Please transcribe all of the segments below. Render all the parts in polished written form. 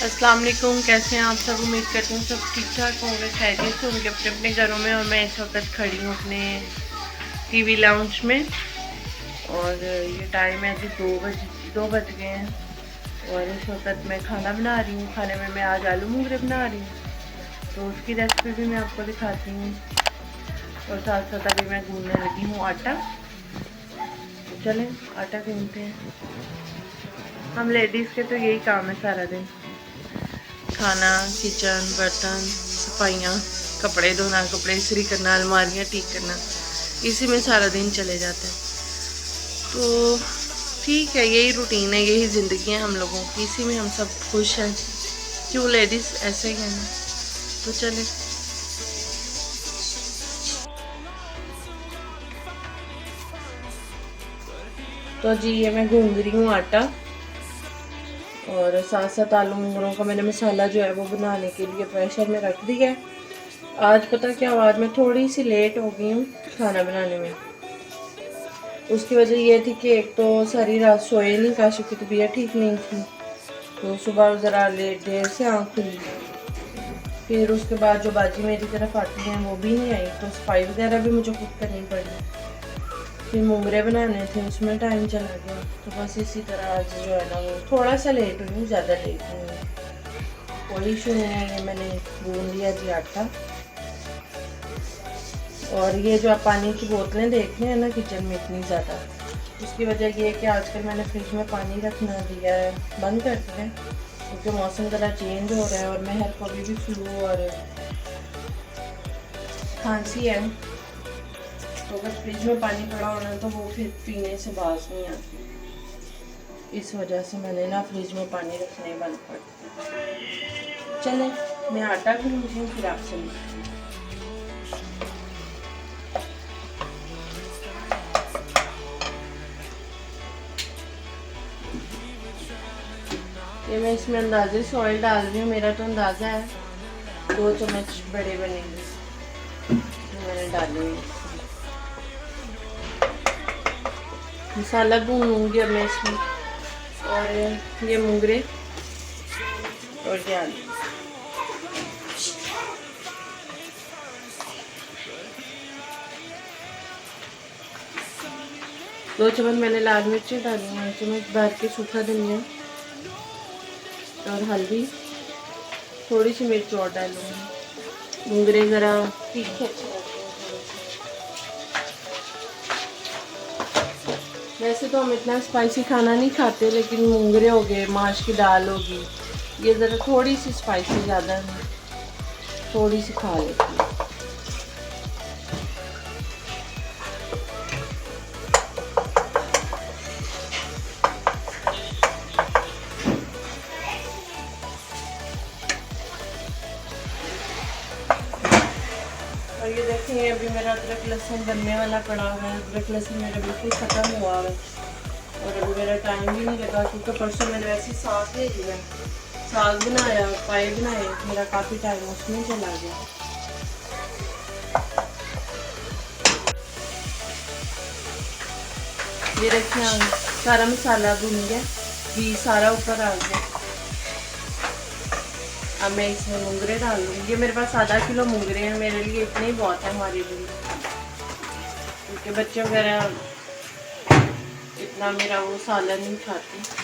अस्सलाम वालेकुम, कैसे हैं आप सब। उम्मीद करती हूँ सब ठीक ठाक होंगे, खैरियत से होंगे अपने अपने घरों में। और मैं इस वक्त खड़ी हूँ अपने टीवी लाउंज में और ये टाइम है जी 2 बज गए हैं। और इस वक्त मैं खाना बना रही हूँ। खाने में मैं आज आलू मोगरे बना रही हूँ, तो उसकी रेसिपी भी मैं आपको दिखाती हूँ। और साथ साथ अभी मैं गूंदने लगी हूँ आटा। तो चलें आटा गूंदते हैं। हम लेडीज़ के तो यही काम है सारा दिन, खाना, किचन, बर्तन, सफाइयाँ, कपड़े धोना, कपड़े इस्त्री करना, अलमारियाँ ठीक करना, इसी में सारा दिन चले जाते हैं। तो ठीक है, यही रूटीन है, यही ज़िंदगी है हम लोगों की, इसी में हम सब खुश हैं। क्यों लेडीज़ ऐसे ही हैं ना। तो चले तो जी ये मैं गूंद रही हूँ आटा और साथ साथ आलू मोगरों का मैंने मसाला जो है वो बनाने के लिए प्रेशर में रख दिया है। आज पता क्या, आज मैं थोड़ी सी लेट हो गई हूँ खाना बनाने में। उसकी वजह ये थी कि एक तो सारी रात सोए नहीं, काशी की तबीयत ठीक नहीं थी, तो सुबह ज़रा लेट देर से आँख खुली। फिर उसके बाद जो बाजी मेरी तरफ आती हैं वो भी नहीं आई, तो सफाई वगैरह भी मुझे खुद करनी पड़ी। फिर मोगरे बनाने थे, उसमें टाइम चला गया। तो बस इसी तरह आज जो है ना वो थोड़ा सा लेट हुई हूँ, ज़्यादा लेट नहीं हुई। कोई इशू नहीं है। ये मैंने गूंद लिया जी आटा। और ये जो आप पानी की बोतलें देख रहे हैं ना किचन में इतनी ज़्यादा, उसकी वजह ये है कि आजकल मैंने फ्रिज में पानी रखना दिया है, बंद कर दिया है, क्योंकि मौसम ज़रा चेंज हो रहा है और महर को भी फ्लू और खांसी है। तो अगर फ्रिज में पानी पड़ा होना तो वो फिर पीने से बात नहीं आती। इस वजह से मैंने ना फ्रिज में पानी रखने बंद कर दिया। चले मैं आटा गूंदती हूँ, फिर आपसे मिलती हूँ। ये मैं इसमें अंदाजे से ऑयल डाल रही हूँ। मेरा तो अंदाज़ा है 2 चम्मच बड़े बनेंगे जो मैंने डाले हुए। मसाला भूनूंगी अब मैं इसमें, और ये मोगरे और ये आलू। 2 चम्मच मैंने लाल मिर्चें डाली हैं, 1 चम्मच भर के सूखा धनिया और हल्दी, थोड़ी सी मिर्च और डालूंगी। मोगरे ज़रा तीखे अच्छे लगते हैं थोड़े से। वैसे तो हम इतना स्पाइसी खाना नहीं खाते, लेकिन मोगरे हो गए, माश की दाल होगी, ये ज़रा थोड़ी सी स्पाइसी ज़्यादा है, थोड़ी सी खा लेती हूँ। और ये देखें अभी मेरा अदरक लहसुन बनने वाला पड़ा हुआ है। अदरक लहसुन मेरा बिल्कुल ख़त्म हुआ है और अभी मेरा टाइम भी नहीं लगा, क्योंकि परसों मैंने वैसे साग ले लिया, साग बनाया, पाए बनाए, मेरा काफ़ी टाइम उसमें चला गया। ये देखें सारा मसाला भुन गया, घी सारा ऊपर आ गया। अब मैं इसमें मोगरे डाल लूँगी। ये मेरे पास आधा किलो मोगरे हैं, मेरे लिए इतने ही बहुत है हमारे लिए, क्योंकि बच्चे वगैरह इतना मेरा वो सालन नहीं खाते।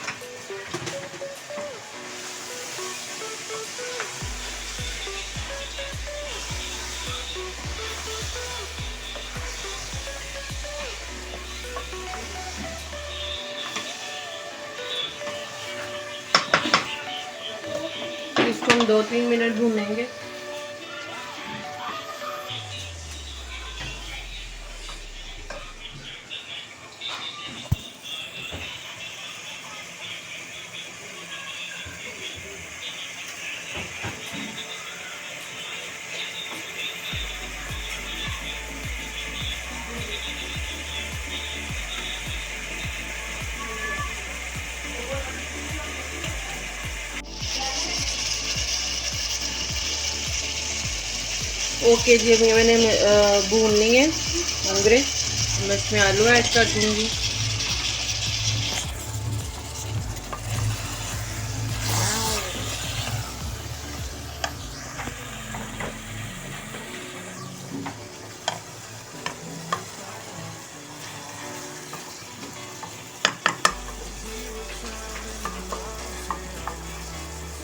इसको हम 2-3 मिनट भूनेंगे। ओके जी, अभी मैंने भून ली है मोगरे, मैं इसमें आलू ऐड कर दूँगी।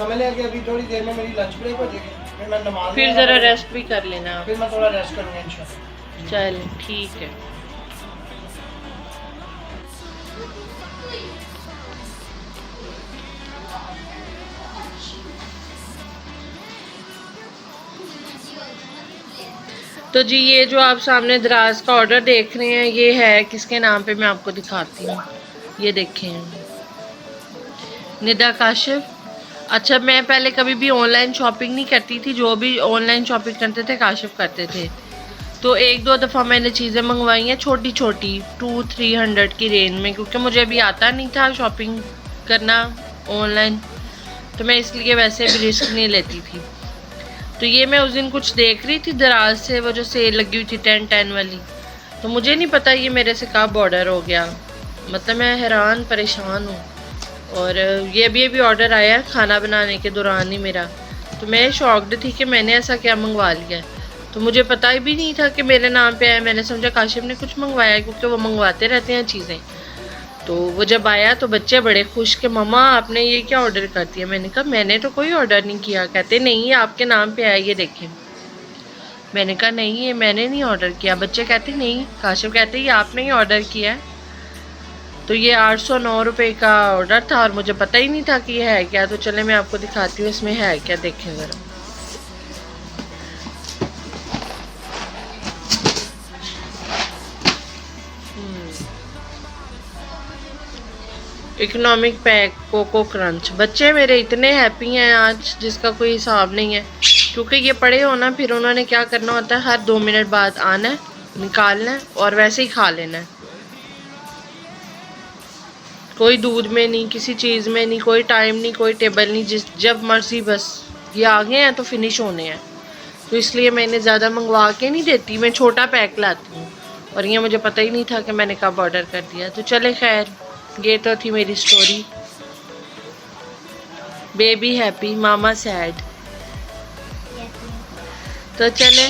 समझ लिया कि अभी थोड़ी देर में मेरी लंच ब्रेक हो जाएगी, फिर मैं नमाज फिर वगैरह ज़रा पढ़ूंगा, रेस्ट भी कर लेना आप। फिर मैं थोड़ा रेस्ट करूँगा इंशाल्लाह। चल ठीक है। तो जी ये जो आप सामने दराज का ऑर्डर देख रहे हैं ये है किसके नाम पे, मैं आपको दिखाती हूँ। ये देखें, निदा काशिफ। अच्छा मैं पहले कभी भी ऑनलाइन शॉपिंग नहीं करती थी, जो भी ऑनलाइन शॉपिंग करते थे काशिफ करते थे। तो एक दो दफ़ा मैंने चीज़ें मंगवाई हैं छोटी छोटी 200-300 की रेंज में, क्योंकि मुझे अभी आता नहीं था शॉपिंग करना ऑनलाइन, तो मैं इसलिए वैसे भी रिस्क नहीं लेती थी। तो ये मैं उस दिन कुछ देख रही थी दराज से, वो जो सेल लगी हुई थी 10-10 वाली, तो मुझे नहीं पता ये मेरे से कब ऑर्डर हो गया। मतलब मैं हैरान परेशान हूँ। और ये अभी ऑर्डर आया है खाना बनाने के दौरान ही मेरा, तो मैं शॉक्ड थी कि मैंने ऐसा क्या मंगवा लिया है। तो मुझे पता भी नहीं था कि मेरे नाम पे आया, मैंने समझा काशिफ ने कुछ मंगवाया क्योंकि वो मंगवाते रहते हैं चीज़ें। तो वो जब आया तो बच्चे बड़े खुश कि मम्मा आपने ये क्या ऑर्डर कर दिया। मैंने कहा मैंने तो कोई ऑर्डर नहीं किया। कहते नहीं ये आपके नाम पे आया, ये देखें। मैंने कहा नहीं ये मैंने नहीं ऑर्डर किया। बच्चे कहते नहीं, काशिफ कहते ये आपने ही ऑर्डर किया है। तो ये 809 रुपये का ऑर्डर था और मुझे पता ही नहीं था कि ये है क्या। तो चले मैं आपको दिखाती हूँ इसमें है क्या, देखें ज़रा। Economic pack coco crunch. बच्चे मेरे इतने हैप्पी हैं आज जिसका कोई हिसाब नहीं है, क्योंकि ये पड़े हो ना फिर उन्होंने क्या करना होता है, हर 2 मिनट बाद आना है, निकालना है और वैसे ही खा लेना है। कोई दूध में नहीं, किसी चीज़ में नहीं, कोई टाइम नहीं, कोई टेबल नहीं, जब मर्जी बस ये आ गए हैं तो फिनिश होने हैं। तो इसलिए मैं इन्हें ज़्यादा मंगवा के नहीं देती, मैं छोटा पैक लाती हूँ। और ये मुझे पता ही नहीं था कि मैंने कब ऑर्डर कर दिया। तो चले खैर, ये तो थी मेरी स्टोरी। बेबी हैप्पी मामा सैड। तो चले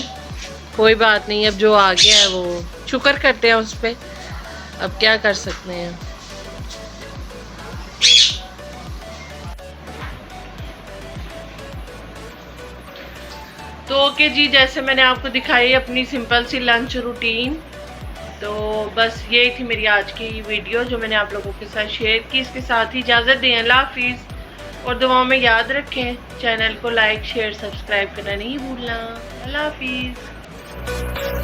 कोई बात नहीं, अब जो आ गया है वो शुक्र करते हैं उस पर, अब क्या कर सकते हैं। तो ओके जी, जैसे मैंने आपको दिखाई अपनी सिंपल सी लंच रूटीन, तो बस यही थी मेरी आज की वीडियो जो मैंने आप लोगों के साथ शेयर की। इसके साथ ही इजाज़त दें, अल्लाह हाफिज़। और दुआओं में याद रखें, चैनल को लाइक शेयर सब्सक्राइब करना नहीं भूलना। अल्लाह हाफिज़।